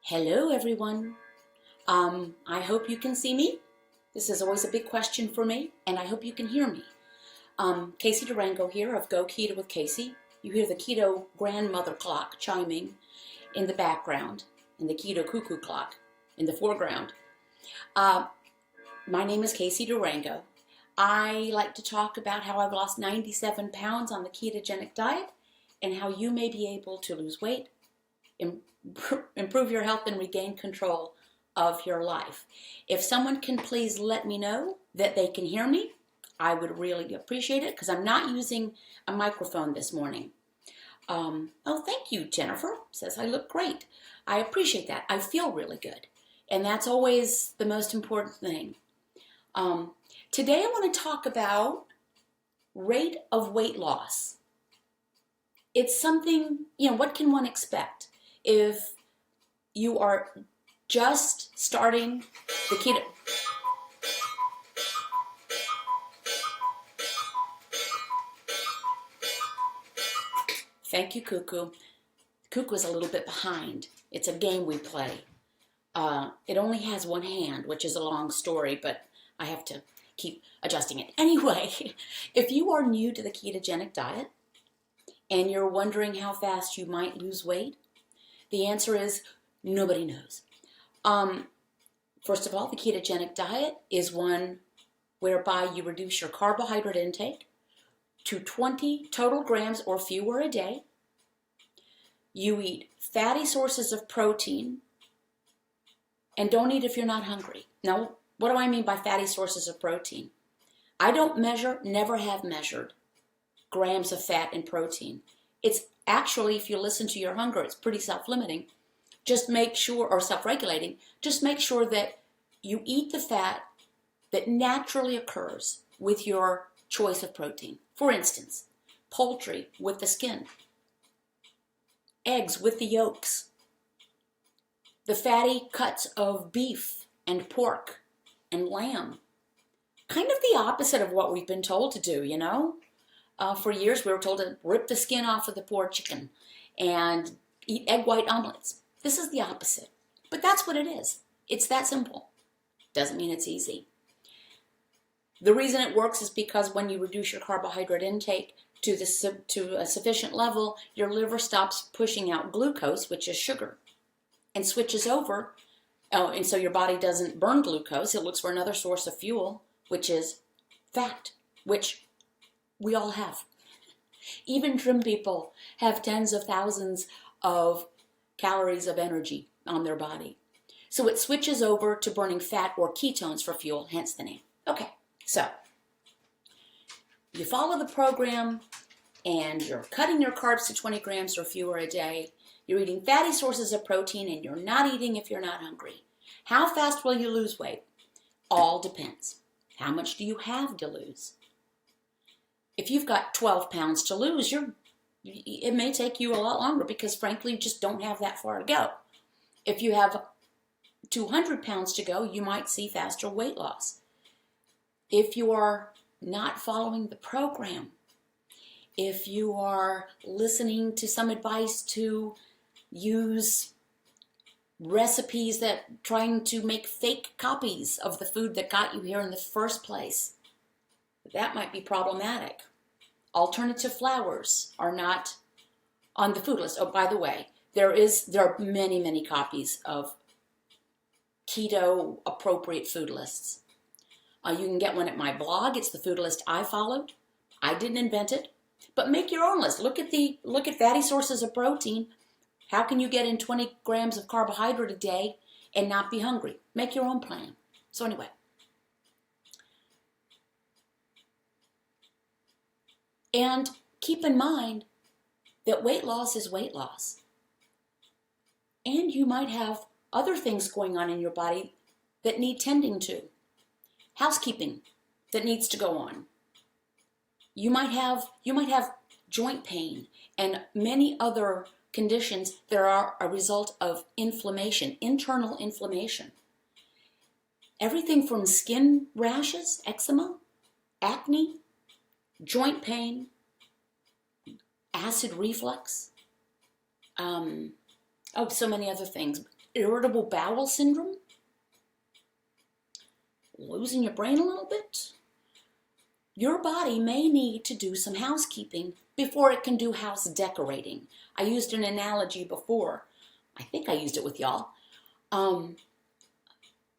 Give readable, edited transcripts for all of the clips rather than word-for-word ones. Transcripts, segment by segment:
Hello, everyone. I hope you can see me. This is always a big question for me, and I hope you can hear me. Casey Durango here of Go Keto with Casey. You hear the keto grandmother clock chiming in the background, and the keto cuckoo clock in the foreground. My name is Casey Durango. I like to talk about how I've lost 97 pounds on the ketogenic diet and how you may be able to lose weight, improve your health, and regain control of your life. If someone can please let me know that they can hear me, I would really appreciate it, because I'm not using a microphone this morning. Oh, thank you, Jennifer. Says I look great. I appreciate that. I feel really good. And that's always the most important thing. Today I want to talk about rate of weight loss. It's something, what can one expect if you are just starting the keto? Thank you, Cuckoo. Cuckoo is a little bit behind. It's a game we play. It only has one hand, which is a long story, but I have to keep adjusting it. Anyway, if you are new to the ketogenic diet and you're wondering how fast you might lose weight, the answer is nobody knows. First of all, the ketogenic diet is one whereby you reduce your carbohydrate intake to 20 total grams or fewer a day. You eat fatty sources of protein and don't eat if you're not hungry. Now, what do I mean by fatty sources of protein? I don't measure, never have measured grams of fat and protein. It's actually, if you listen to your hunger, it's pretty self-limiting. Just make sure, or self-regulating, just make sure that you eat the fat that naturally occurs with your choice of protein. For instance, poultry with the skin, eggs with the yolks, the fatty cuts of beef and pork and lamb. Kind of the opposite of what we've been told to do, For years we were told to rip the skin off of the poor chicken and eat egg white omelets. This is the opposite. But that's what it is. It's that simple. Doesn't mean it's easy. The reason it works is because when you reduce your carbohydrate intake to a sufficient level, your liver stops pushing out glucose, which is sugar, and switches over. And so your body doesn't burn glucose. It looks for another source of fuel, which is fat, which we all have. Even trim people have tens of thousands of calories of energy on their body. So it switches over to burning fat or ketones for fuel, hence the name. Okay, so you follow the program and you're cutting your carbs to 20 grams or fewer a day. You're eating fatty sources of protein and you're not eating if you're not hungry. How fast will you lose weight? All depends. How much do you have to lose? If you've got 12 pounds to lose, it may take you a lot longer because, frankly, you just don't have that far to go. If you have 200 pounds to go, you might see faster weight loss. If you are not following the program, if you are listening to some advice to use recipes that trying to make fake copies of the food that got you here in the first place, that might be problematic. Alternative flours are not on the food list. Oh, by the way, there are many, many copies of keto appropriate food lists. You can get one at my blog. It's the food list I followed. I didn't invent it, but make your own list. Look at fatty sources of protein. How can you get in 20 grams of carbohydrate a day and not be hungry? Make your own plan. So anyway, and keep in mind that weight loss is weight loss. And you might have other things going on in your body that need tending to. Housekeeping that needs to go on. You might have joint pain and many other conditions that are a result of inflammation, internal inflammation. Everything from skin rashes, eczema, acne, joint pain, acid reflux, so many other things. irritable bowel syndrome, losing your brain a little bit, your body may need to do some housekeeping before it can do house decorating. I used an analogy before. I think I used it with y'all.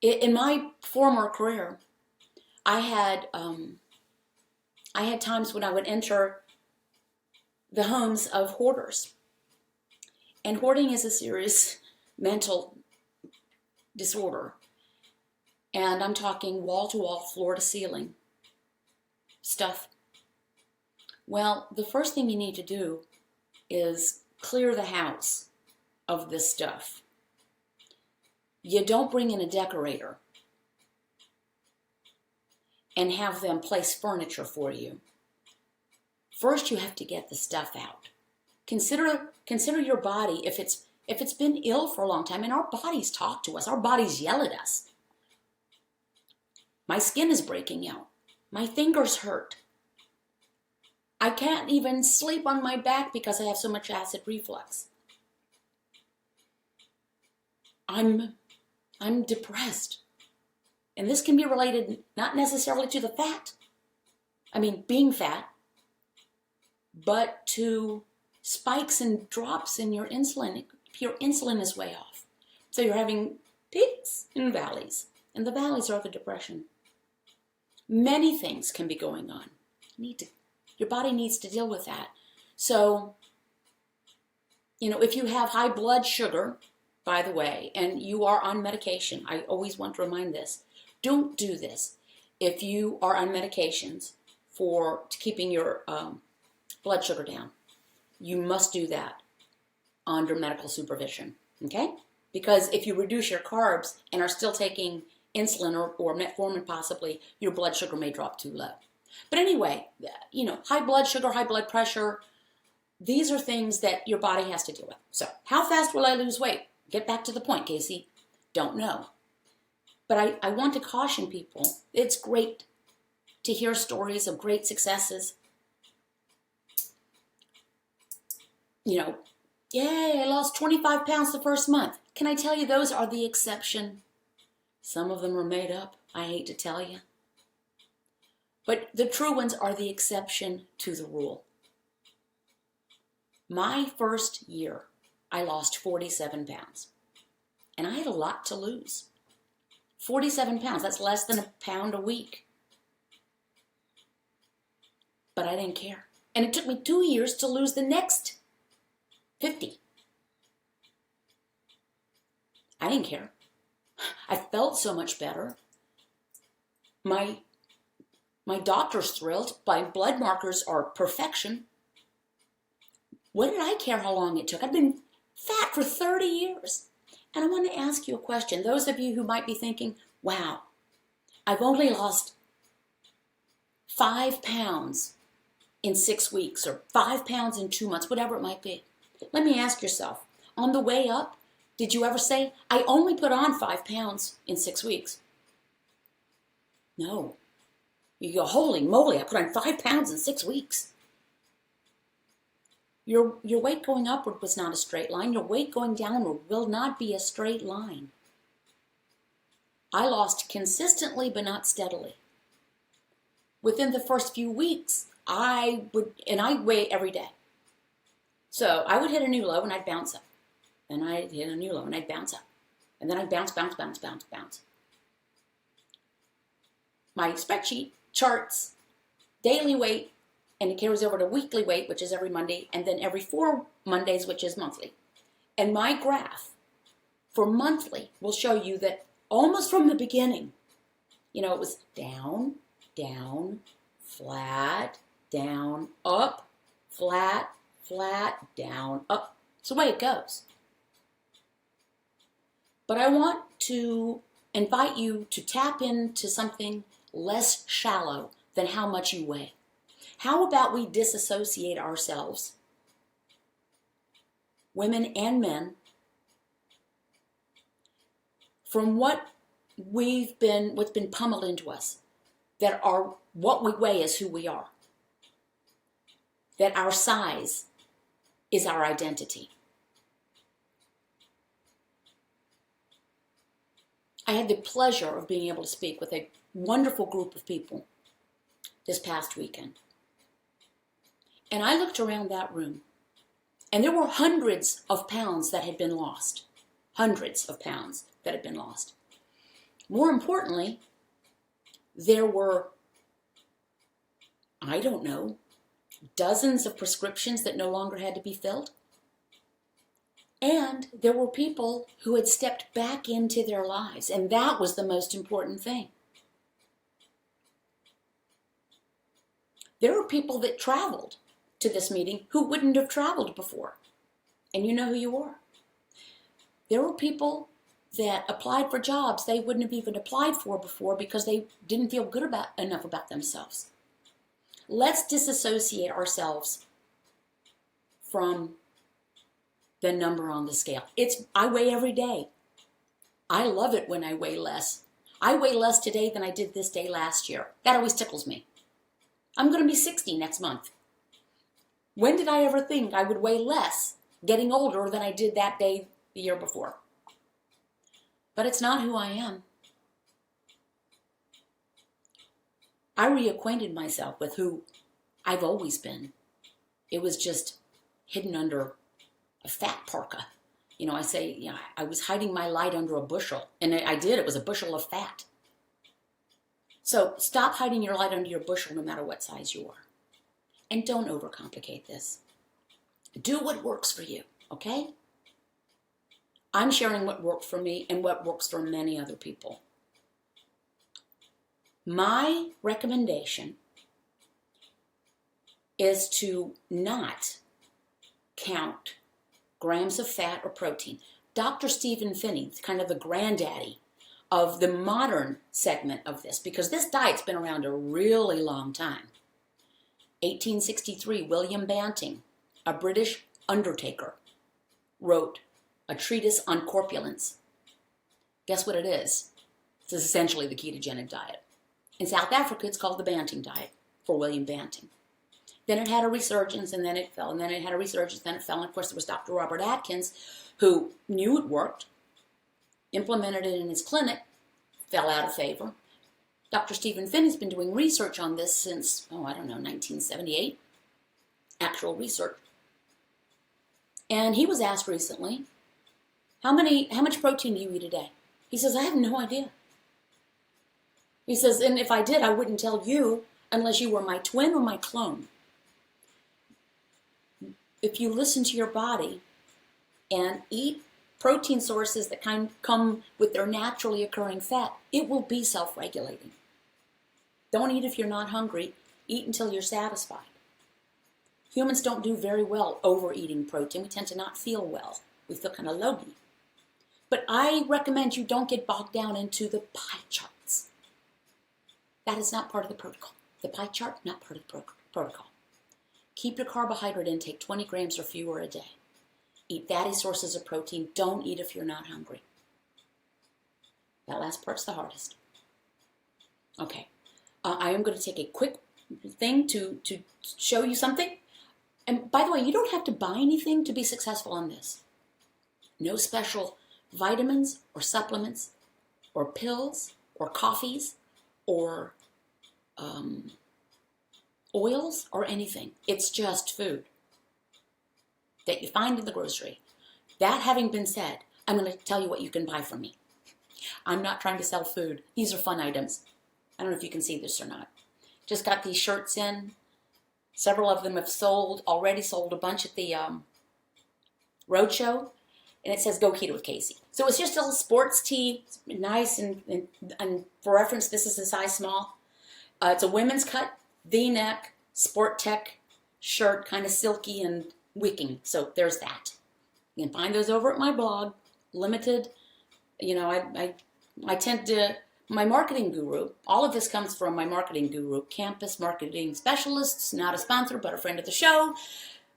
In my former career, I had times when I would enter the homes of hoarders. And hoarding is a serious mental disorder. And I'm talking wall-to-wall, floor-to-ceiling stuff. Well, the first thing you need to do is clear the house of this stuff. You don't bring in a decorator and have them place furniture for you. First, you have to get the stuff out. Consider your body if it's been ill for a long time, and our bodies talk to us. Our bodies yell at us. My skin is breaking out. My fingers hurt. I can't even sleep on my back because I have so much acid reflux. I'm depressed. And this can be related not necessarily to the fat, being fat, but to spikes and drops in your insulin. Your insulin is way off. So you're having peaks and valleys. And the valleys are the depression. Many things can be going on. Your body needs to deal with that. So, if you have high blood sugar, by the way, and you are on medication, I always want to remind this, don't do this. If you are on medications for keeping your blood sugar down, you must do that under medical supervision, okay? Because if you reduce your carbs and are still taking insulin or metformin possibly, your blood sugar may drop too low. But anyway, high blood sugar, high blood pressure, these are things that your body has to deal with. So how fast will I lose weight? Get back to the point, Casey. Don't know. But I want to caution people, it's great to hear stories of great successes. Yay, I lost 25 pounds the first month. Can I tell you those are the exception? Some of them are made up, I hate to tell you. But the true ones are the exception to the rule. My first year, I lost 47 pounds. And I had a lot to lose. 47 pounds, that's less than a pound a week. But I didn't care. And it took me 2 years to lose the next 50. I didn't care. I felt so much better. My doctor's thrilled. My blood markers are perfection. What did I care how long it took? I've been fat for 30 years. And I want to ask you a question. Those of you who might be thinking, wow, I've only lost 5 pounds in 6 weeks or 5 pounds in 2 months, whatever it might be. Let me ask yourself, on the way up, did you ever say, I only put on 5 pounds in 6 weeks? No. You go, holy moly, I put on 5 pounds in 6 weeks. Your weight going upward was not a straight line. Your weight going downward will not be a straight line. I lost consistently, but not steadily. Within the first few weeks, I weigh every day. So I would hit a new low and I'd bounce up. Then I'd hit a new low and I'd bounce up. And then I'd bounce. My spreadsheet charts daily weight, and it carries over to weekly weight, which is every Monday, and then every 4 Mondays, which is monthly. And my graph for monthly will show you that almost from the beginning, it was down, down, flat, down, up, flat, down, up. It's the way it goes. But I want to invite you to tap into something less shallow than how much you weigh. How about we disassociate ourselves, women and men, from what's been pummeled into us, that what we weigh is who we are, that our size is our identity. I had the pleasure of being able to speak with a wonderful group of people this past weekend. And I looked around that room, and there were hundreds of pounds that had been lost. Hundreds of pounds that had been lost. More importantly, there were, I don't know, dozens of prescriptions that no longer had to be filled. And there were people who had stepped back into their lives, and that was the most important thing. There were people that traveled to this meeting who wouldn't have traveled before, and you know who you are. There were people that applied for jobs they wouldn't have even applied for before because they didn't feel good enough about themselves. Let's disassociate ourselves from the number on the scale. I weigh every day. I love it when I weigh less. I weigh less today than I did this day last year. That always tickles me. I'm going to be 60 next month. When did I ever think I would weigh less getting older than I did that day the year before? But it's not who I am. I reacquainted myself with who I've always been. It was just hidden under a fat parka. I say, I was hiding my light under a bushel. And I did. It was a bushel of fat. So stop hiding your light under your bushel no matter what size you are. And don't overcomplicate this. Do what works for you, okay? I'm sharing what worked for me and what works for many other people. My recommendation is to not count grams of fat or protein. Dr. Stephen Phinney, kind of the granddaddy of the modern segment of this, because this diet's been around a really long time. 1863, William Banting, a British undertaker, wrote a treatise on corpulence. Guess what it is? It's essentially the ketogenic diet. In South Africa, it's called the Banting diet for William Banting. Then it had a resurgence, and then it fell, and then it had a resurgence, then it fell, and of course there was Dr. Robert Atkins, who knew it worked, implemented it in his clinic, fell out of favor. Dr. Stephen Phinney's been doing research on this since, 1978, actual research. And he was asked recently, how much protein do you eat a day? He says, I have no idea. He says, and if I did, I wouldn't tell you unless you were my twin or my clone. If you listen to your body and eat protein sources that come with their naturally occurring fat, it will be self-regulating. Don't eat if you're not hungry. Eat until you're satisfied. Humans don't do very well overeating protein. We tend to not feel well. We feel kind of logy. But I recommend you don't get bogged down into the pie charts. That is not part of the protocol. The pie chart, not part of the protocol. Keep your carbohydrate intake 20 grams or fewer a day. Eat fatty sources of protein. Don't eat if you're not hungry. That last part's the hardest. Okay. I am going to take a quick thing to show you something. And by the way, you don't have to buy anything to be successful on this. No special vitamins or supplements or pills or coffees or oils or anything. It's just food that you find in the grocery. That having been said, I'm going to tell you what you can buy from me. I'm not trying to sell food. These are fun items. I don't know if you can see this or not. Just got these shirts in. Several of them have already sold a bunch at the roadshow. And it says, Go Keto with Casey. So it's just a little sports tee. It's nice. And for reference, this is a size small. It's a women's cut, V-neck, sport tech shirt, kind of silky and wicking. So there's that. You can find those over at my blog. Limited. I tend to... My marketing guru, all of this comes from my marketing guru, Campus Marketing Specialists, not a sponsor, but a friend of the show.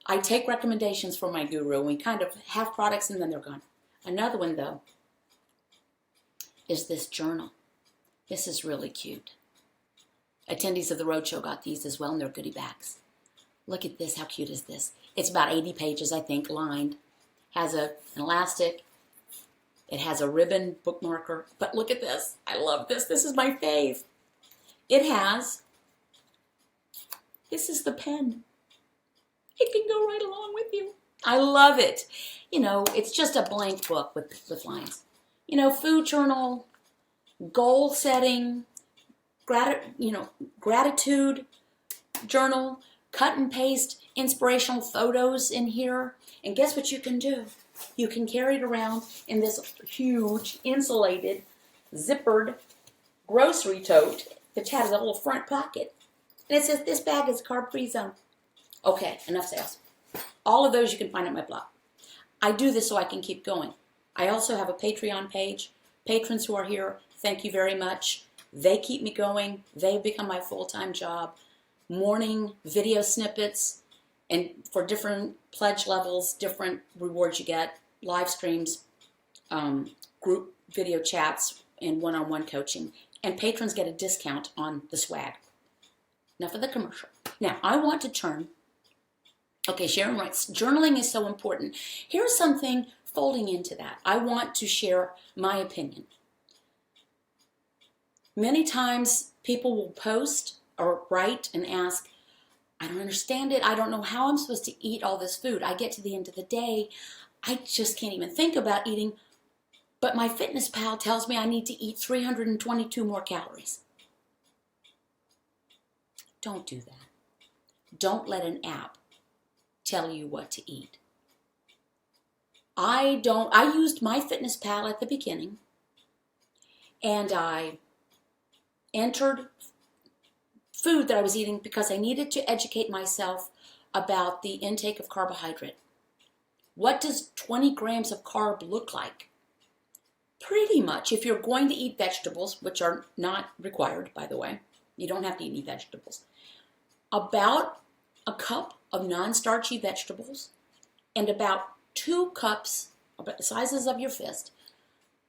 I take recommendations from my guru. We kind of have products and then they're gone. Another one, though, is this journal. This is really cute. Attendees of the roadshow got these as well in their goodie bags. Look at this. How cute is this? It's about 80 pages, I think, lined. Has an elastic. It has a ribbon bookmarker. But look at this. I love this. This is my fave. It has, this is the pen. It can go right along with you. I love it. You know, it's just a blank book with lines. You know, food journal, goal setting, gratitude journal, cut and paste inspirational photos in here. And guess what you can do? You can carry it around in this huge, insulated, zippered grocery tote that has a little front pocket. And it says, this bag is carb-free zone. Okay, enough sales. All of those you can find on my blog. I do this so I can keep going. I also have a Patreon page. Patrons who are here, thank you very much. They keep me going. They've become my full-time job. Morning video snippets, and for different pledge levels, different rewards you get, live streams, group video chats, and one-on-one coaching. And patrons get a discount on the swag. Enough of the commercial. Now, I want to turn. Okay, Sharon writes, journaling is so important. Here's something folding into that. I want to share my opinion. Many times people will post or write and ask, I don't understand it. I don't know how I'm supposed to eat all this food. I get to the end of the day. I just can't even think about eating. But my fitness pal tells me I need to eat 322 more calories. Don't do that. Don't let an app tell you what to eat. I used my fitness pal at the beginning, and I entered food that I was eating because I needed to educate myself about the intake of carbohydrate. What does 20 grams of carb look like? Pretty much, if you're going to eat vegetables, which are not required, by the way, you don't have to eat any vegetables, about a cup of non-starchy vegetables and about 2 cups, about the sizes of your fist,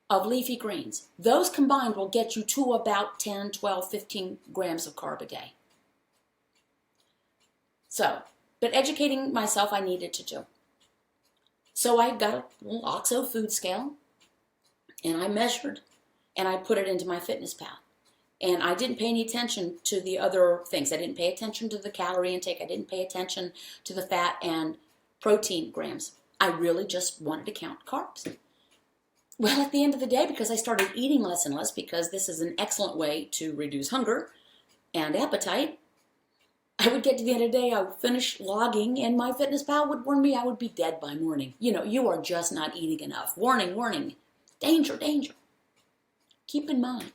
of leafy greens. Those combined will get you to about 10, 12, 15 grams of carb a day. So, but educating myself I needed to do. So I got a little OXO food scale, and I measured, and I put it into my fitness pal. And I didn't pay any attention to the other things. I didn't pay attention to the calorie intake. I didn't pay attention to the fat and protein grams. I really just wanted to count carbs. Well, at the end of the day, because I started eating less and less, because this is an excellent way to reduce hunger and appetite, I would get to the end of the day, I would finish logging, and my fitness pal would warn me I would be dead by morning. You know, you are just not eating enough. Warning, warning. Danger, danger. Keep in mind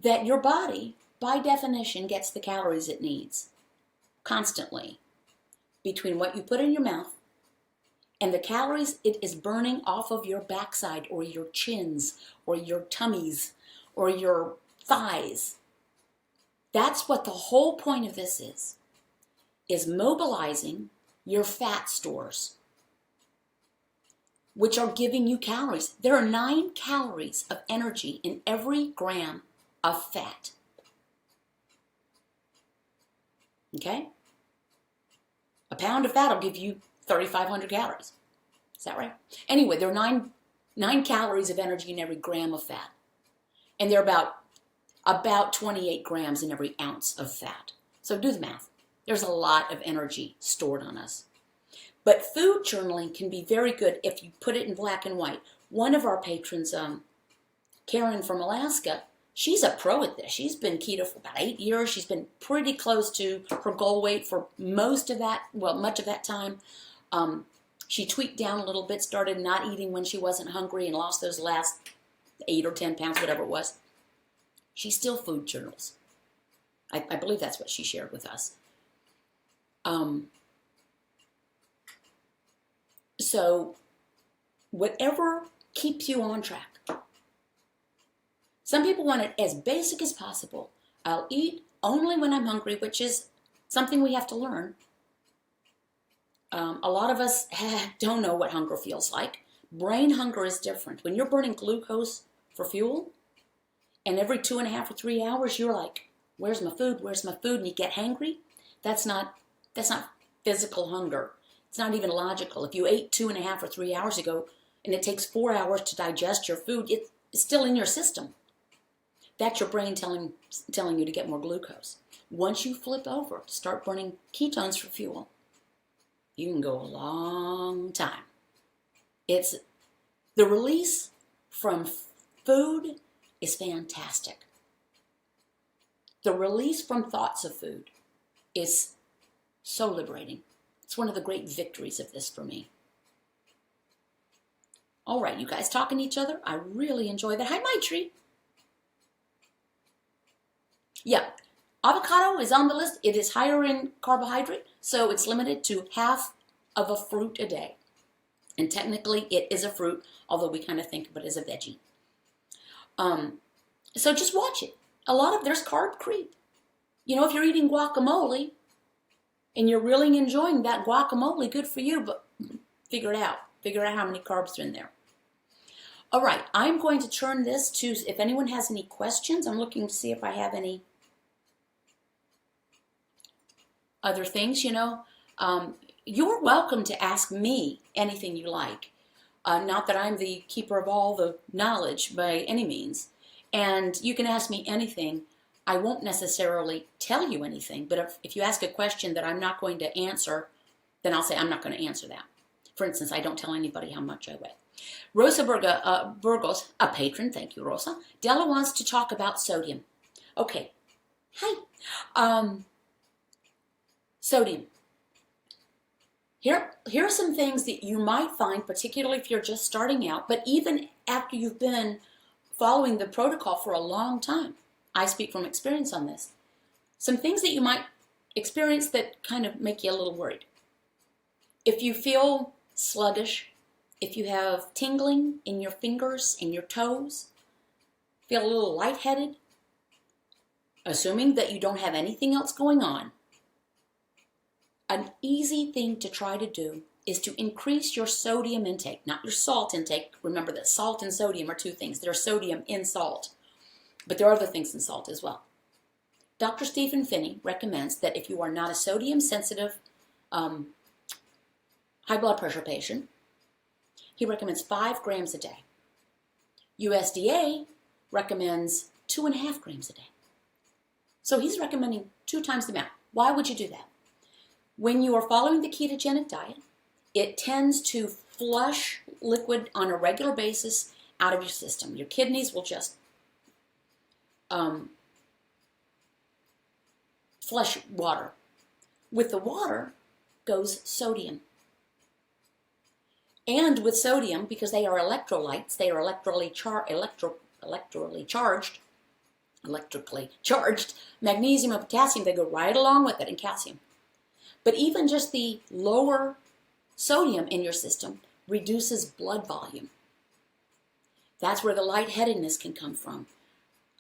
that your body, by definition, gets the calories it needs constantly between what you put in your mouth and the calories it is burning off of your backside or your chins or your tummies or your thighs. That's what the whole point of this is mobilizing your fat stores, which are giving you calories. There are 9 calories of energy in every gram of fat. Okay? A pound of fat will give you 3,500 calories. Is that right? Anyway, there are 9 calories of energy in every gram of fat. And there are about 28 grams in every ounce of fat. So do the math. There's a lot of energy stored on us. But food journaling can be very good if you put it in black and white. One of our patrons, Karen from Alaska, she's a pro at this. She's been keto for about 8 years. She's been pretty close to her goal weight for much of that time. She tweaked down a little bit, started not eating when she wasn't hungry, and lost those last 8 or 10 pounds, whatever it was. She still food journals. I believe that's what she shared with us. So whatever keeps you on track. Some people want it as basic as possible. I'll eat only when I'm hungry, which is something we have to learn. A lot of us don't know what hunger feels like. Brain hunger is different. When you're burning glucose for fuel, and every 2.5 or 3 hours you're like, where's my food? Where's my food? And you get hangry. That's not physical hunger. It's not even logical. If you ate 2.5 or 3 hours ago, and it takes 4 hours to digest your food, it's still in your system. That's your brain telling you to get more glucose. Once you flip over to start burning ketones for fuel, you can go a long time. It's the release from food is fantastic. The release from thoughts of food is so liberating. It's one of the great victories of this for me. All right, you guys talking to each other? I really enjoy that. Hi, Maitri. Yeah, avocado is on the list. It is higher in carbohydrate, so it's limited to half of a fruit a day. And technically, it is a fruit, although we kind of think of it as a veggie. So just watch it. There's carb creep. You know, if you're eating guacamole and you're really enjoying that guacamole, good for you, but figure it out. Figure out how many carbs are in there. All right, I'm going to turn this to, if anyone has any questions, I'm looking to see if I have any other things, You're welcome to ask me anything you like. Not that I'm the keeper of all the knowledge by any means. And you can ask me anything. I won't necessarily tell you anything, but if you ask a question that I'm not going to answer, then I'll say I'm not going to answer that. For instance, I don't tell anybody how much I weigh. Rosa Burgos, a patron, thank you, Rosa. Della wants to talk about sodium. Okay, hi. Sodium. Here are some things that you might find, particularly if you're just starting out, but even after you've been following the protocol for a long time. I speak from experience on this. Some things that you might experience that kind of make you a little worried. If you feel sluggish, if you have tingling in your fingers and your toes, feel a little lightheaded, assuming that you don't have anything else going on, an easy thing to try to do is to increase your sodium intake, not your salt intake. Remember that salt and sodium are two things. There's sodium in salt, but there are other things in salt as well. Dr. Stephen Phinney recommends that if you are not a sodium-sensitive high blood pressure patient, he recommends 5 grams a day. USDA recommends 2.5 grams a day. So he's recommending 2 times the amount. Why would you do that? When you are following the ketogenic diet, it tends to flush liquid on a regular basis out of your system. Your kidneys will just flush water. With the water goes sodium. And with sodium, because they are electrolytes, they are electrically charged, magnesium and potassium, they go right along with it, and calcium. But even just the lower sodium in your system reduces blood volume. That's where the lightheadedness can come from,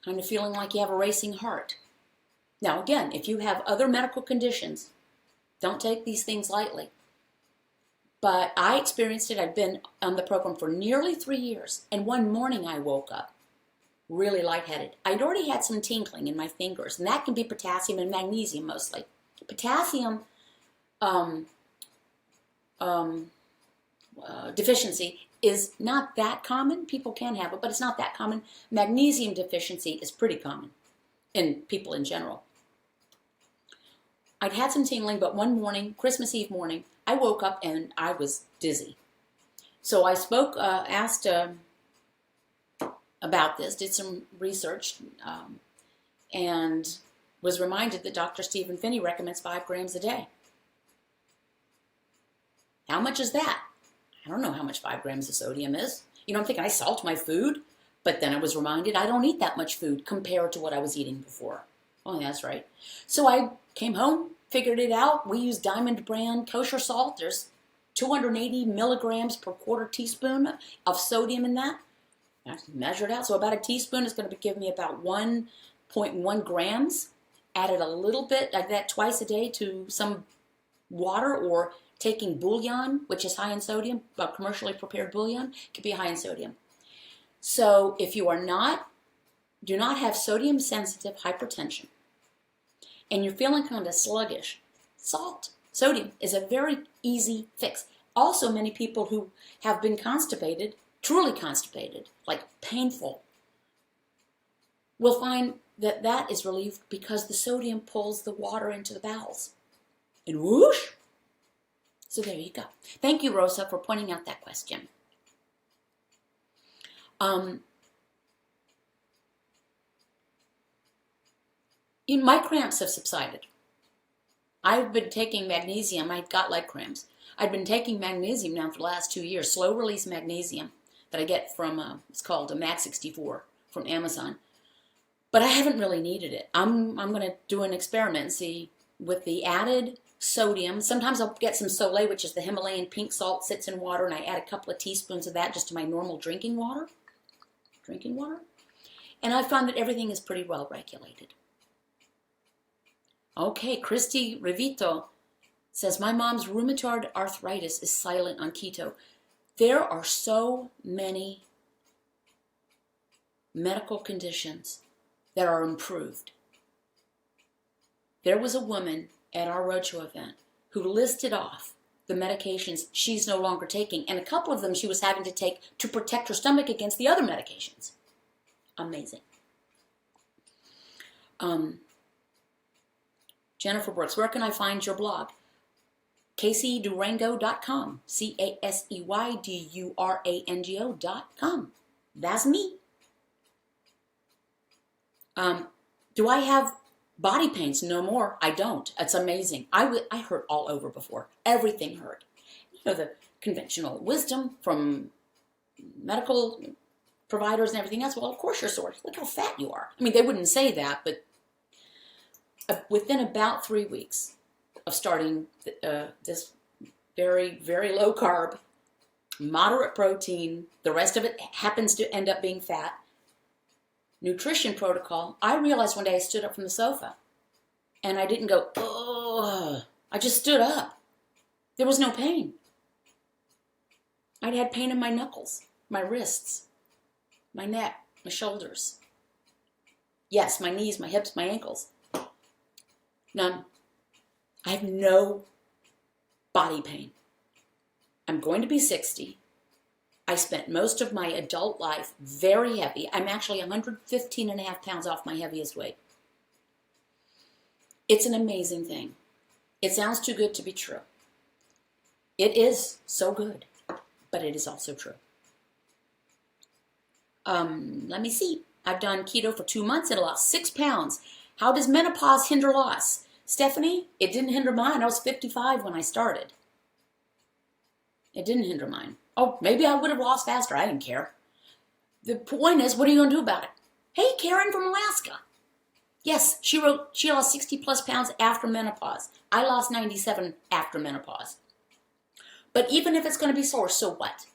kind of feeling like you have a racing heart. Now again, if you have other medical conditions, don't take these things lightly. But I experienced it. I'd been on the program for nearly 3 years, and one morning I woke up really lightheaded. I'd already had some tingling in my fingers, and that can be potassium and magnesium mostly. Potassium deficiency is not that common. People can have it, but it's not that common. Magnesium deficiency is pretty common in people in general. I'd had some tingling, but one morning, Christmas Eve morning, I woke up and I was dizzy. So I asked about this, did some research, and was reminded that Dr. Stephen Phinney recommends 5 grams a day. How much is that? I don't know how much 5 grams of sodium is. I'm thinking I salt my food, but then I was reminded I don't eat that much food compared to what I was eating before. Oh, that's right. So I came home, figured it out. We use Diamond brand kosher salt. There's 280 milligrams per quarter teaspoon of sodium in that. I measured out. So about a teaspoon is going to give me about 1.1 grams. Added a little bit of that twice a day to some water, or taking bouillon, which is high in sodium, commercially prepared bouillon, can be high in sodium. So if you do not have sodium sensitive hypertension, and you're feeling kind of sluggish, sodium is a very easy fix. also many people who have been constipated, truly constipated, like painful, will find that that is relieved because the sodium pulls the water into the bowels. And whoosh! So there you go. Thank you, Rosa, for pointing out that question. My cramps have subsided. I've been taking magnesium. I got leg cramps. I've been taking magnesium now for the last 2 years, slow release magnesium that I get from, it's called a Mag 64 from Amazon. But I haven't really needed it. I'm going to do an experiment and see with the added sodium. Sometimes I'll get some Soleil, which is the Himalayan pink salt, sits in water, and I add a couple of teaspoons of that just to my normal drinking water. And I found that everything is pretty well regulated. Okay, Christy Rivito says, my mom's rheumatoid arthritis is silent on keto. There are so many medical conditions that are improved. There was a woman at our roadshow event who listed off the medications she's no longer taking, and a couple of them she was having to take to protect her stomach against the other medications. Amazing. Jennifer Brooks, where can I find your blog? CaseyDurango.com. CaseyDurango.com. That's me. Do I have body pains? No more. I don't. It's amazing. I hurt all over before. Everything hurt. You know, the conventional wisdom from medical providers and everything else. Well, of course you're sore. Look how fat you are. I mean, they wouldn't say that, but within about 3 weeks of starting this very, very low carb, moderate protein, the rest of it happens to end up being fat, nutrition protocol, I realized one day I stood up from the sofa and I didn't go, oh, I just stood up. There was no pain. I'd had pain in my knuckles, my wrists, my neck, my shoulders. Yes, my knees, my hips, my ankles. None. I have no body pain. I'm going to be 60. I spent most of my adult life very heavy. I'm actually 115 and a half pounds off my heaviest weight. It's an amazing thing. It sounds too good to be true. It is so good, but it is also true. Let me see. I've done keto for 2 months and I lost 6 pounds. How does menopause hinder loss? Stephanie, it didn't hinder mine. I was 55 when I started. It didn't hinder mine. Oh, maybe I would have lost faster. I didn't care. The point is, what are you going to do about it? Hey, Karen from Alaska. Yes, she wrote she lost 60 plus pounds after menopause. I lost 97 after menopause. But even if it's going to be sore, so what?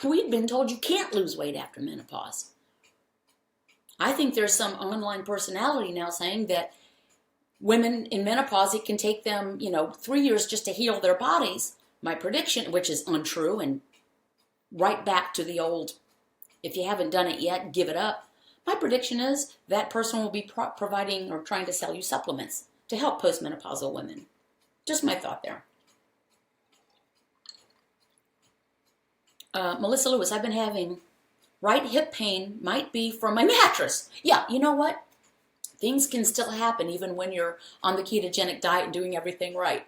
We've been told you can't lose weight after menopause. I think there's some online personality now saying that women in menopause, it can take them, 3 years just to heal their bodies. My prediction, which is untrue and right back to the old, if you haven't done it yet, give it up. My prediction is that person will be providing or trying to sell you supplements to help postmenopausal women. Just my thought there. Melissa Lewis, I've been having right hip pain, might be from my mattress. Yeah, you know what? Things can still happen even when you're on the ketogenic diet and doing everything right.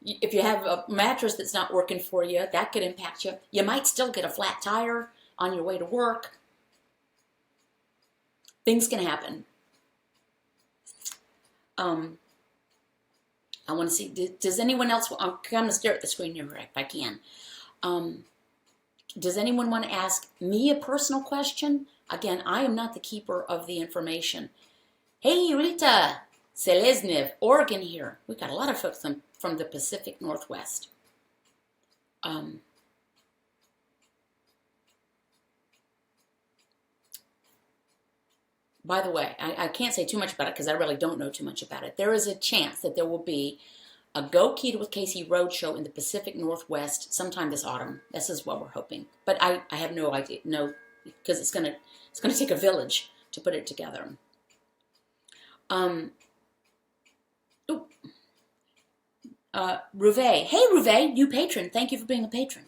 If you have a mattress that's not working for you, that could impact you. You might still get a flat tire on your way to work. Things can happen. I want to see, does anyone else, I'm going to stare at the screen here if I can. Does anyone want to ask me a personal question? Again, I am not the keeper of the information. Hey, Rita Seleznev, Oregon here. We've got a lot of folks from the Pacific Northwest. By the way, I can't say too much about it because I really don't know too much about it. There is a chance that there will be a Go Keto with Casey roadshow in the Pacific Northwest sometime this autumn. This is what we're hoping. But I have no idea, because it's gonna take a village to put it together. Ruve. Hey, Ruve, new patron. Thank you for being a patron.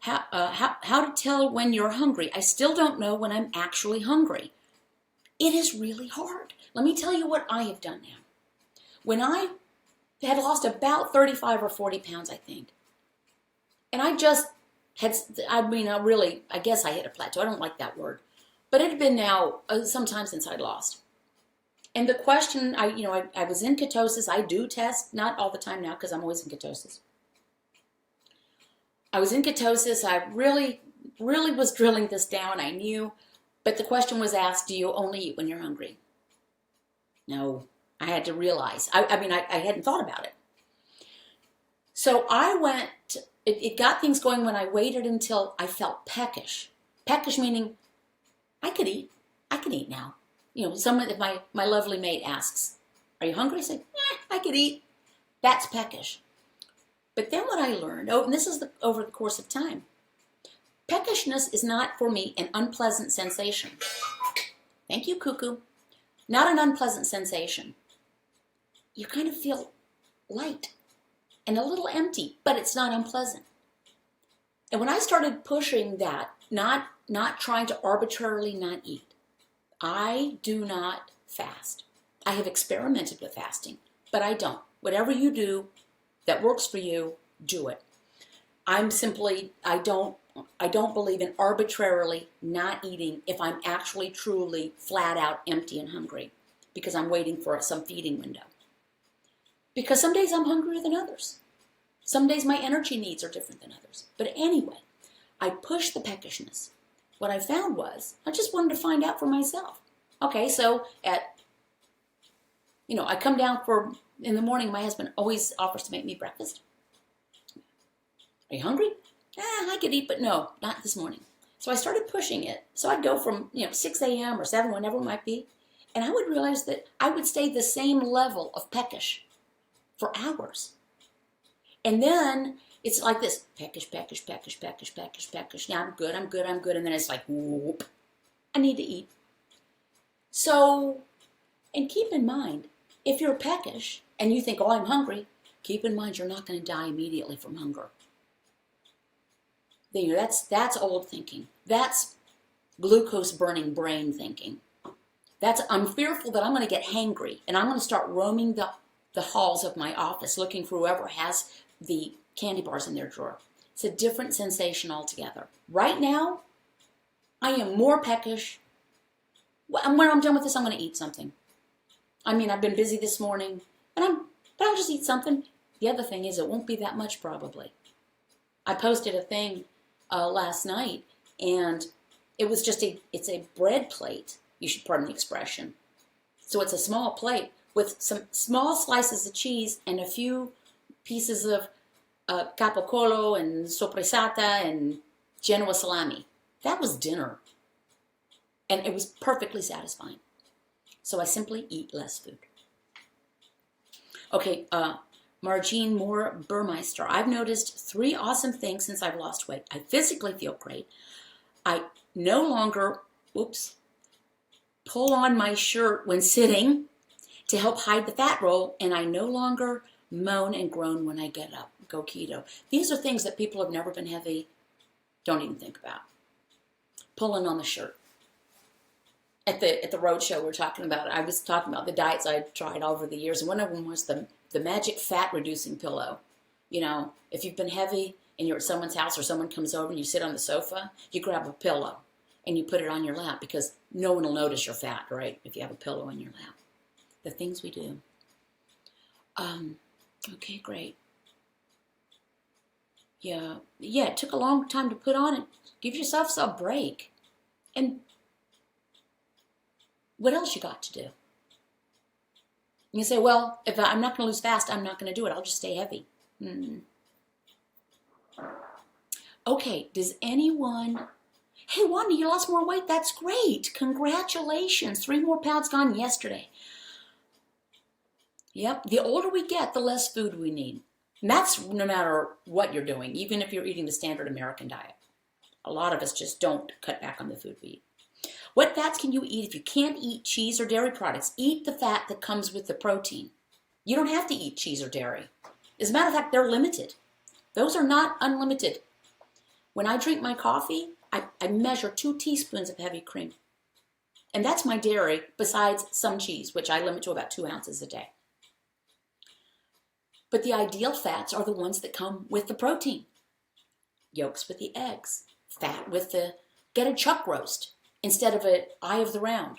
How to tell when you're hungry. I still don't know when I'm actually hungry. It is really hard. Let me tell you what I have done now. When I had lost about 35 or 40 pounds, I think, and I just had, I guess I hit a plateau. I don't like that word. But it had been now some time since I'd lost. And the question, I was in ketosis. I do test, not all the time now because I'm always in ketosis. I was in ketosis. I really, really was drilling this down. I knew. But the question was asked, do you only eat when you're hungry? No. I had to realize. I hadn't thought about it. So I went, it got things going when I waited until I felt peckish. Peckish meaning I could eat. I can eat now. Someone, if my lovely mate asks, are you hungry? I say, I could eat. That's peckish. But then what I learned, and this is over the course of time, peckishness is not for me an unpleasant sensation. Thank you, cuckoo. Not an unpleasant sensation. You kind of feel light and a little empty, but it's not unpleasant. And when I started pushing that, not trying to arbitrarily not eat, I do not fast. I have experimented with fasting, but I don't. Whatever you do that works for you, do it. I don't believe in arbitrarily not eating if I'm actually truly flat out empty and hungry because I'm waiting for some feeding window. Because some days I'm hungrier than others. Some days my energy needs are different than others. But anyway, I pushed the peckishness. What I found was I just wanted to find out for myself. Okay, so I come down in the morning, my husband always offers to make me breakfast. Are you hungry? I could eat, but no, not this morning. So I started pushing it. So I'd go from 6 a.m. or 7, whenever it might be, and I would realize that I would stay the same level of peckish for hours. And then it's like this, peckish, peckish, peckish, peckish, peckish, peckish. Now I'm good. And then it's like, whoop, I need to eat. So, and keep in mind, if you're peckish and you think, oh, I'm hungry, keep in mind you're not going to die immediately from hunger. That's old thinking. That's glucose burning brain thinking. I'm fearful that I'm going to get hangry and I'm going to start roaming the halls of my office looking for whoever has the candy bars in their drawer. It's a different sensation altogether. Right now, I am more peckish. When I'm done with this, I'm going to eat something. I've been busy this morning, but I'll just eat something. The other thing is it won't be that much probably. I posted a thing last night, and it was it's a bread plate. You should pardon the expression. So it's a small plate with some small slices of cheese and a few pieces of capocollo and soppressata and Genoa salami. That was dinner. And it was perfectly satisfying. So I simply eat less food. Okay, Margine Moore Burmeister. I've noticed 3 awesome things since I've lost weight. I physically feel great. I no longer, pull on my shirt when sitting to help hide the fat roll, and I no longer moan and groan when I get up. Go keto. These are things that people who have never been heavy don't even think about. Pulling on the shirt. At the road show I was talking about the diets I'd tried over the years, and one of them was the magic fat reducing pillow. If you've been heavy and you're at someone's house or someone comes over and you sit on the sofa, you grab a pillow and you put it on your lap because no one will notice you're fat, right? If you have a pillow in your lap. The things we do. Okay, great. Yeah, it took a long time to put on it. Give yourself a break. And what else you got to do? You say, well, if I'm not going to lose fast, I'm not going to do it. I'll just stay heavy. Okay, does anyone... Hey, Wanda, you lost more weight. That's great. Congratulations. 3 more pounds gone yesterday. Yep, the older we get, the less food we need. And that's no matter what you're doing, even if you're eating the standard American diet. A lot of us just don't cut back on the food we eat. What fats can you eat if you can't eat cheese or dairy products? Eat the fat that comes with the protein. You don't have to eat cheese or dairy. As a matter of fact, they're limited. Those are not unlimited. When I drink my coffee, I measure 2 teaspoons of heavy cream. And that's my dairy, besides some cheese, which I limit to about 2 ounces a day. But the ideal fats are the ones that come with the protein. Yolks with the eggs. Fat with the, get a chuck roast instead of an eye of the round.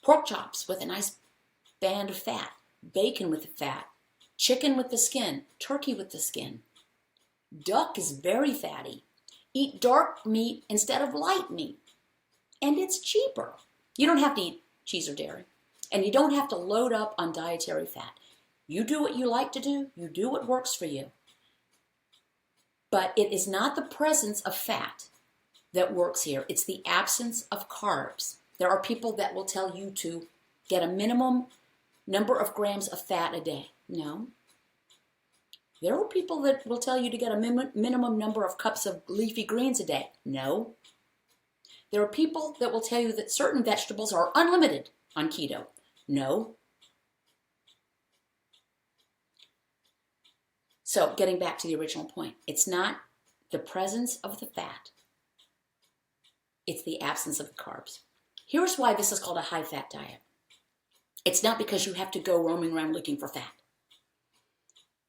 Pork chops with a nice band of fat. Bacon with the fat. Chicken with the skin. Turkey with the skin. Duck is very fatty. Eat dark meat instead of light meat. And it's cheaper. You don't have to eat cheese or dairy. And you don't have to load up on dietary fat. You do what you like to do. You do what works for you. But it is not the presence of fat that works here. It's the absence of carbs. There are people that will tell you to get a minimum number of grams of fat a day. No. There are people that will tell you to get a minimum number of cups of leafy greens a day. No. There are people that will tell you that certain vegetables are unlimited on keto. No. So, getting back to the original point, it's not the presence of the fat. It's the absence of the carbs. Here's why this is called a high-fat diet. It's not because you have to go roaming around looking for fat.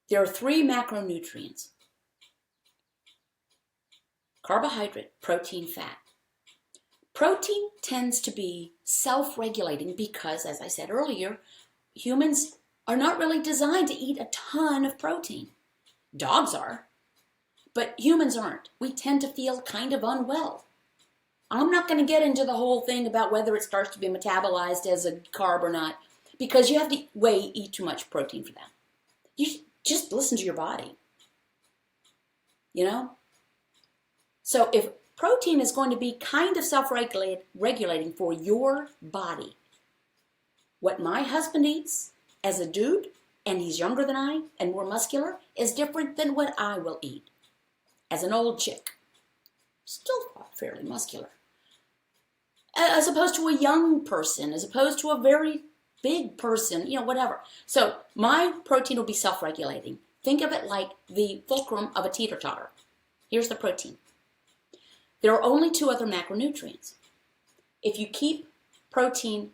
There are 3 macronutrients: carbohydrate, protein, fat. Protein tends to be self-regulating because, as I said earlier, humans are not really designed to eat a ton of protein. Dogs are, but humans aren't. We tend to feel kind of unwell. I'm not going to get into the whole thing about whether it starts to be metabolized as a carb or not, because you have to eat too much protein for that. You just listen to your body, you know? So if protein is going to be kind of self-regulating for your body, what my husband eats as a dude, and he's younger than I and more muscular, is different than what I will eat as an old chick. Still fairly muscular. As opposed to a young person, as opposed to a very big person, whatever. So my protein will be self-regulating. Think of it like the fulcrum of a teeter-totter. Here's the protein. There are only 2 other macronutrients. If you keep protein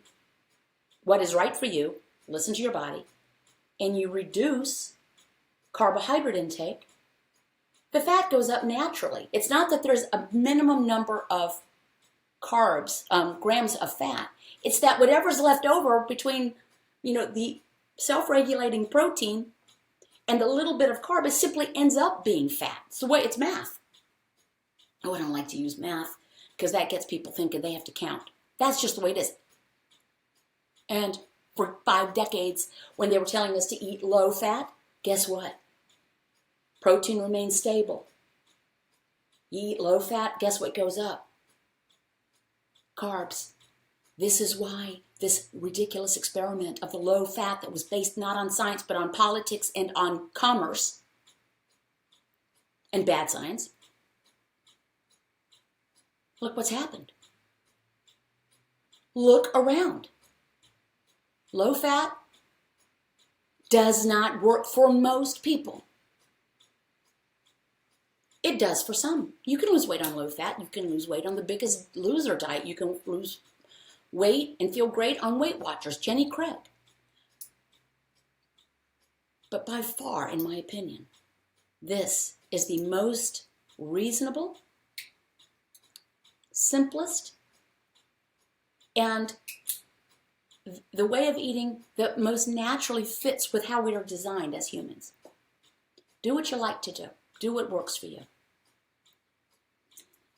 what is right for you, listen to your body, and you reduce carbohydrate intake, the fat goes up naturally. It's not that there's a minimum number of carbs, grams of fat. It's that whatever's left over between, the self-regulating protein and a little bit of carb, it simply ends up being fat. It's the way, it's math. Oh, I don't like to use math because that gets people thinking they have to count. That's just the way it is. And for 5 decades, when they were telling us to eat low fat, guess what? Protein remains stable. You eat low fat, guess what goes up? Carbs. This is why this ridiculous experiment of the low fat that was based not on science but on politics and on commerce and bad science. Look what's happened. Look around. Low fat does not work for most people. It does for some. You can lose weight on low fat. You can lose weight on the Biggest Loser diet. You can lose weight and feel great on Weight Watchers, Jenny Craig. But by far, in my opinion, this is the most reasonable, simplest, and the way of eating that most naturally fits with how we are designed as humans. Do what you like to do. Do what works for you.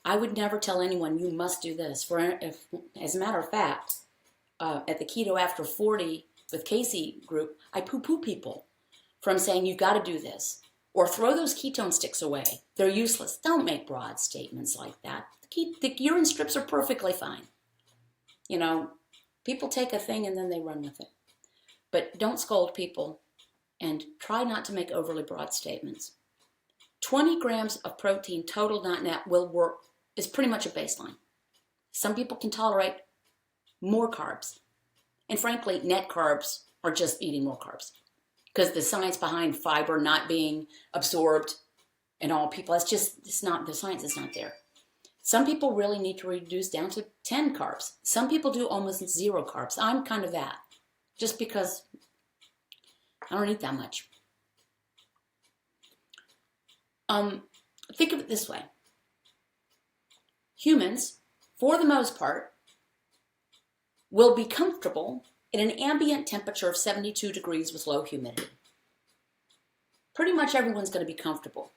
I would never tell anyone you must do this. As a matter of fact, at the Keto After 40 with Casey group, I poo-poo people from saying you've got to do this. Or throw those ketone sticks away. They're useless. Don't make broad statements like that. The urine strips are perfectly fine. People take a thing and then they run with it. But don't scold people and try not to make overly broad statements. 20 grams of protein total, not net, will work, is pretty much a baseline. Some people can tolerate more carbs. And frankly, net carbs are just eating more carbs. because the science behind fiber not being absorbed in all people, it's not, the science is not there. Some people really need to reduce down to 10 carbs. Some people do almost 0 carbs. I'm kind of that, just because I don't eat that much. Think of it this way. Humans, for the most part, will be comfortable in an ambient temperature of 72 degrees with low humidity. Pretty much everyone's going to be comfortable.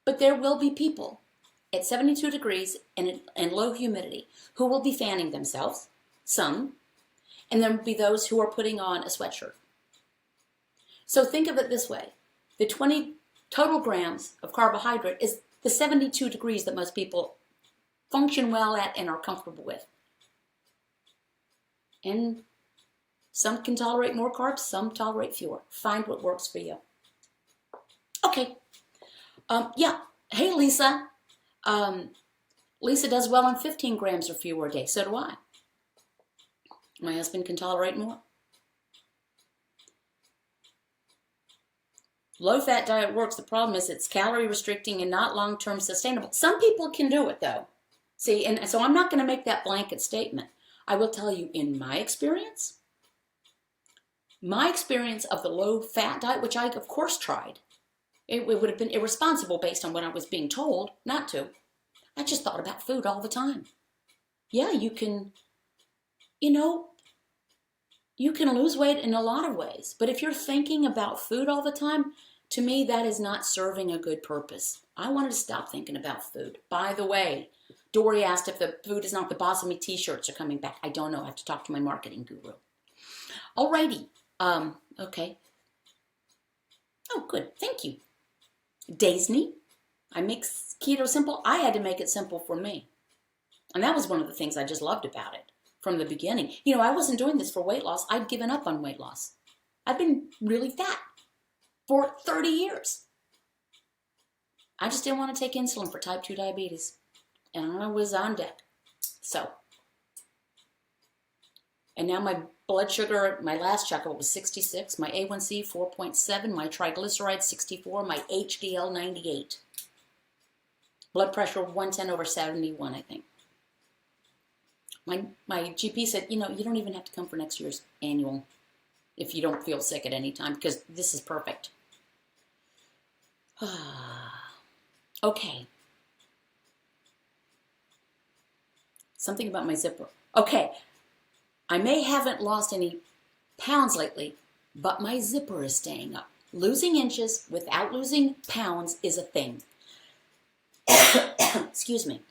But there will be people at 72 degrees and low humidity who will be fanning themselves, some, and there will be those who are putting on a sweatshirt. So think of it this way. The 20 total grams of carbohydrate is the 72 degrees that most people function well at and are comfortable with. And some can tolerate more carbs, some tolerate fewer. Find what works for you. Okay. Yeah. Hey, Lisa. Lisa does well on 15 grams or fewer a day. So do I. My husband can tolerate more. Low-fat diet works. The problem is it's calorie restricting and not long-term sustainable. Some people can do it, though. See, and so I'm not going to make that blanket statement. I will tell you, in my experience of the low-fat diet, which I, of course, tried, it would have been irresponsible based on what I was being told not to. I just thought about food all the time. Yeah, you can lose weight in a lot of ways. But if you're thinking about food all the time, to me, that is not serving a good purpose. I wanted to stop thinking about food. By the way, Dory asked if the food is not the boss of me t-shirts are coming back. I don't know. I have to talk to my marketing guru. Alrighty. Okay. Oh, good. Thank you. Daisy, I make keto simple. I had to make it simple for me. And that was one of the things I just loved about it from the beginning. I wasn't doing this for weight loss. I'd given up on weight loss. I've been really fat for 30 years. I just didn't want to take insulin for type 2 diabetes. And I was on deck. And now my blood sugar, my last checkup was 66, my A1C 4.7, my triglycerides 64, my HDL 98. Blood pressure 110/71, I think. My GP said, you don't even have to come for next year's annual if you don't feel sick at any time, because this is perfect. Okay. Something about my zipper. Okay. I haven't lost any pounds lately, but my zipper is staying up. Losing inches without losing pounds is a thing. Excuse me.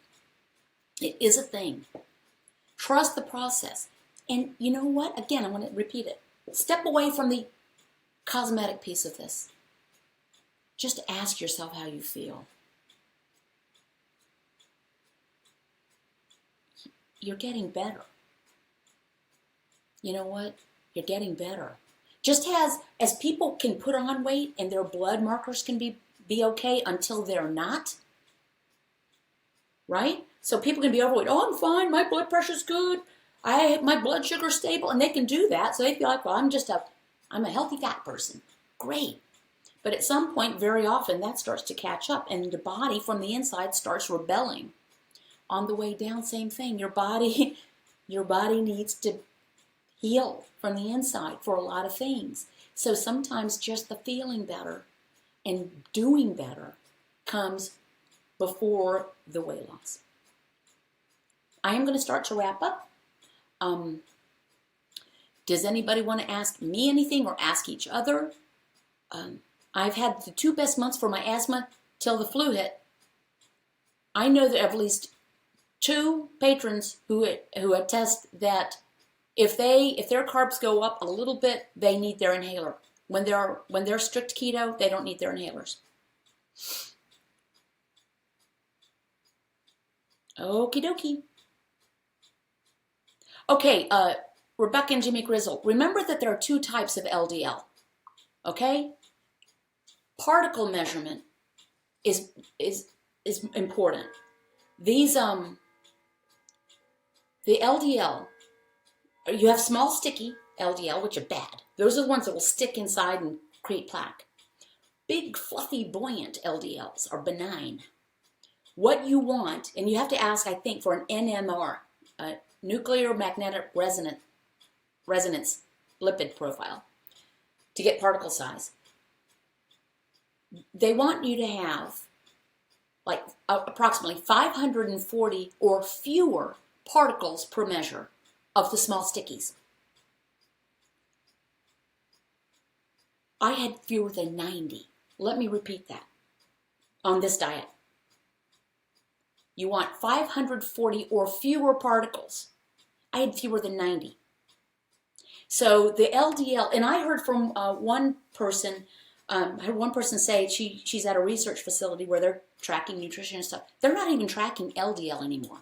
It is a thing. Trust the process. And you know what? Again, I want to repeat it. Step away from the cosmetic piece of this. Just ask yourself how you feel. You're getting better. You know what? You're getting better. Just as people can put on weight and their blood markers can be okay until they're not. Right? So people can be overweight. Oh, I'm fine. My blood pressure's good. My blood sugar's stable. And they can do that. So they feel like, well, I'm a healthy fat person. Great. But at some point, very often, that starts to catch up. And the body from the inside starts rebelling. On the way down, same thing. Your body needs to heal from the inside for a lot of things. So sometimes just the feeling better and doing better comes before the weight loss. I am going to start to wrap up. Does anybody want to ask me anything or ask each other? I've had the 2 best months for my asthma till the flu hit. I know that at least 2 patrons who attest that if their carbs go up a little bit, they need their inhaler. When they're strict keto, they don't need their inhalers. Okie dokie. Okay, Rebecca and Jimmy Grizzle. Remember that there are 2 types of LDL. Okay? Particle measurement is important. These the LDL, you have small sticky LDL, which are bad. Those are the ones that will stick inside and create plaque. Big, fluffy, buoyant LDLs are benign. What you want, and you have to ask, I think, for an NMR, a nuclear magnetic resonance lipid profile, to get particle size. They want you to have like approximately 540 or fewer particles per measure of the small stickies. I had fewer than 90. Let me repeat that. On this diet, you want 540 or fewer particles. I had fewer than 90. So the LDL, and I heard from one person, I heard one person say she's at a research facility where they're tracking nutrition and stuff. They're not even tracking LDL anymore.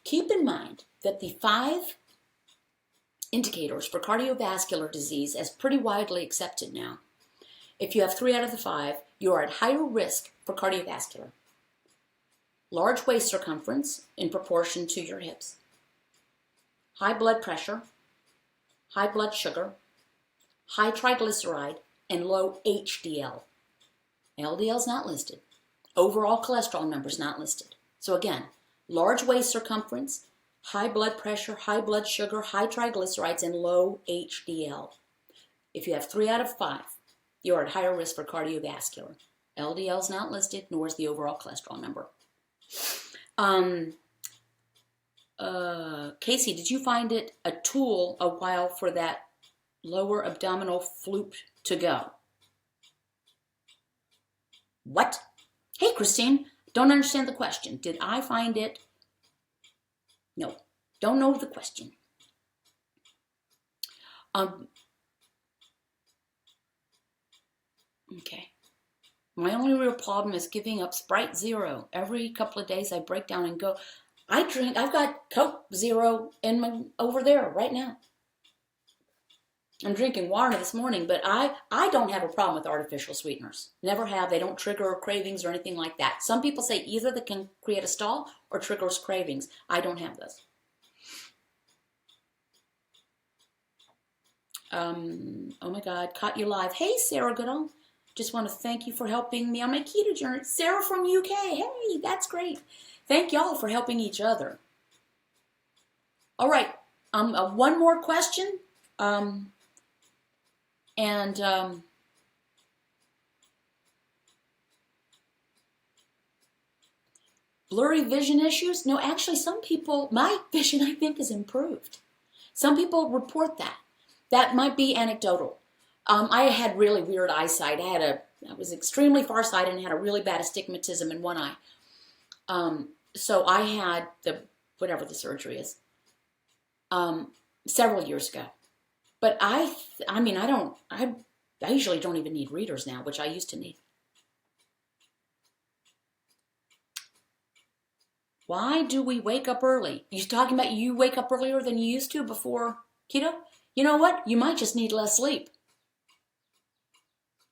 Keep in mind that the 5 indicators for cardiovascular disease is pretty widely accepted now. If you have 3 out of the 5, you are at higher risk for cardiovascular. Large waist circumference in proportion to your hips. High blood pressure, high blood sugar, high triglyceride, and low HDL. LDL is not listed. Overall cholesterol numbers not listed. So again, large waist circumference, high blood pressure, high blood sugar, high triglycerides, and low HDL. If you have 3 out of 5, you are at higher risk for cardiovascular. LDL is not listed, nor is the overall cholesterol number. Casey, did you find it a tool a while for that lower abdominal floop to go? What? Hey, Christine, don't understand the question. Did I find it? No, don't know the question. Okay. My only real problem is giving up Sprite Zero. Every couple of days I break down and go, I've got Coke Zero over there right now. I'm drinking water this morning, but I don't have a problem with artificial sweeteners. Never have. They don't trigger cravings or anything like that. Some people say either they can create a stall or triggers cravings. I don't have those. Oh my God, caught you live. Hey, Sarah Goodall. Just want to thank you for helping me on my keto journey. Sarah from UK. Hey, that's great. Thank y'all for helping each other. All right. One more question. Blurry vision issues? No, actually, some people, my vision, I think, is improved. Some people report that. That might be anecdotal. I had really weird eyesight. I was extremely farsighted and had a really bad astigmatism in one eye. So I had whatever the surgery is, several years ago. But I usually don't even need readers now, which I used to need. Why do we wake up early? You're talking about you wake up earlier than you used to before keto? You know what? You might just need less sleep.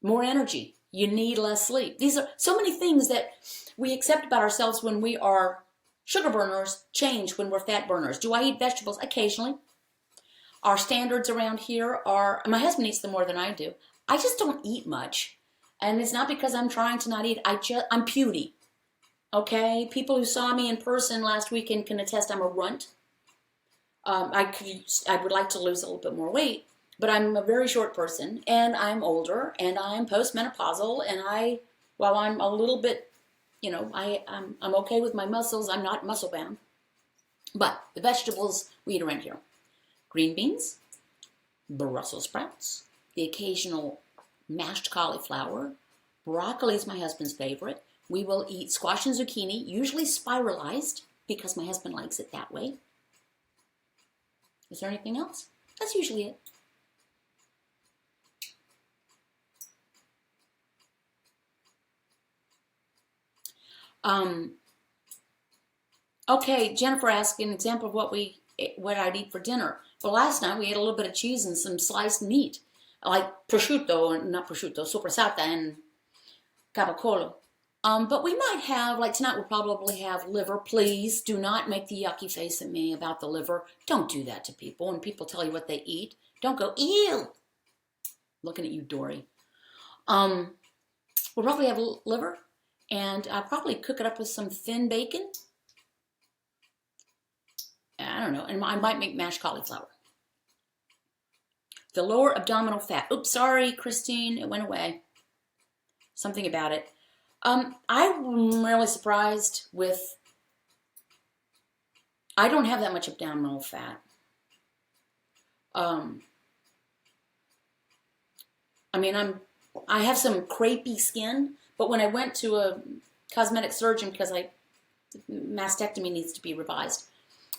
More energy. You need less sleep. These are so many things that we accept about ourselves when we are sugar burners change when we're fat burners. Do I eat vegetables? Occasionally. Our standards around here are, my husband eats them more than I do. I just don't eat much. And it's not because I'm trying to not eat. I'm puny. Okay? People who saw me in person last weekend can attest I'm a runt. I would like to lose a little bit more weight, but I'm a very short person, and I'm older, and I'm postmenopausal, and while I'm a little bit, I'm okay with my muscles. I'm not muscle bound. But the vegetables we eat around here: green beans, Brussels sprouts, the occasional mashed cauliflower. Broccoli is my husband's favorite. We will eat squash and zucchini, usually spiralized, because my husband likes it that way. Is there anything else? That's usually it. Okay, Jennifer asked an example of what I'd eat for dinner. Well, last night we ate a little bit of cheese and some sliced meat, like sopressata and capicola. But we might have, like tonight, we'll probably have liver. Please do not make the yucky face at me about the liver. Don't do that to people. When people tell you what they eat, don't go, ew. Looking at you, Dory. We'll probably have liver, and I'll probably cook it up with some thin bacon. I don't know, and I might make mashed cauliflower. The lower abdominal fat. Oops, sorry, Christine, it went away. Something about it. I'm really surprised with, I don't have that much abdominal fat. I mean, I have some crepey skin, but when I went to a cosmetic surgeon because mastectomy needs to be revised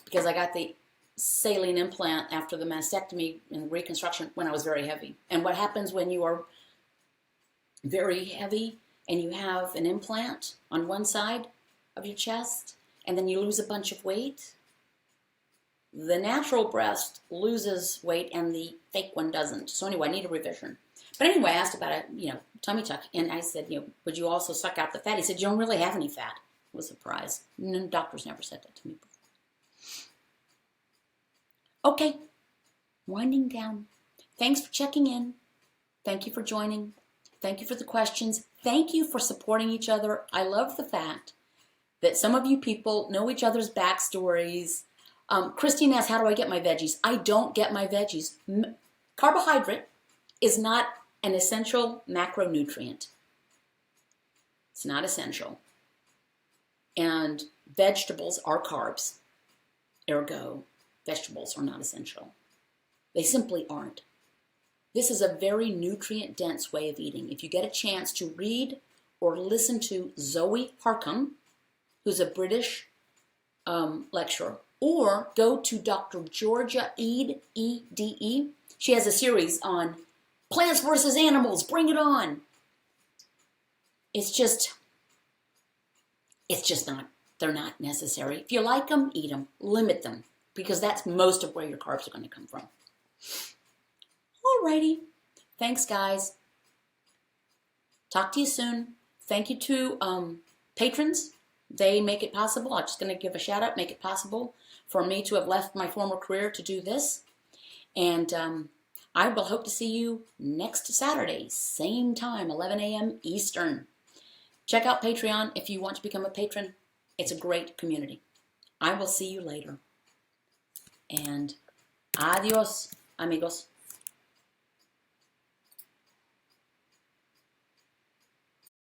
because I got the saline implant after the mastectomy and reconstruction when I was very heavy. And what happens when you are very heavy and you have an implant on one side of your chest and then you lose a bunch of weight? The natural breast loses weight and the fake one doesn't. So anyway, I need a revision. But anyway, I asked about a, tummy tuck, and I said, would you also suck out the fat? He said, you don't really have any fat. It was a surprise. No, doctors never said that to me before. Okay, winding down. Thanks for checking in. Thank you for joining. Thank you for the questions. Thank you for supporting each other. I love the fact that some of you people know each other's backstories. Christine asks, how do I get my veggies? I don't get my veggies. Carbohydrate is not an essential macronutrient. It's not essential. And vegetables are carbs. Ergo, vegetables are not essential. They simply aren't. This is a very nutrient-dense way of eating. If you get a chance to read or listen to Zoe Harcum, who's a British lecturer, or go to Dr. Georgia Ede, E-D-E. She has a series on plants versus animals. Bring it on. It's just not, they're not necessary. If you like them, eat them. Limit them, because that's most of where your carbs are going to come from. Alrighty. Thanks, guys. Talk to you soon. Thank you to patrons. They make it possible. I'm just going to give a shout out. Make it possible for me to have left my former career to do this. And I will hope to see you next Saturday, same time, 11 a.m. Eastern. Check out Patreon if you want to become a patron. It's a great community. I will see you later. And adios, amigos.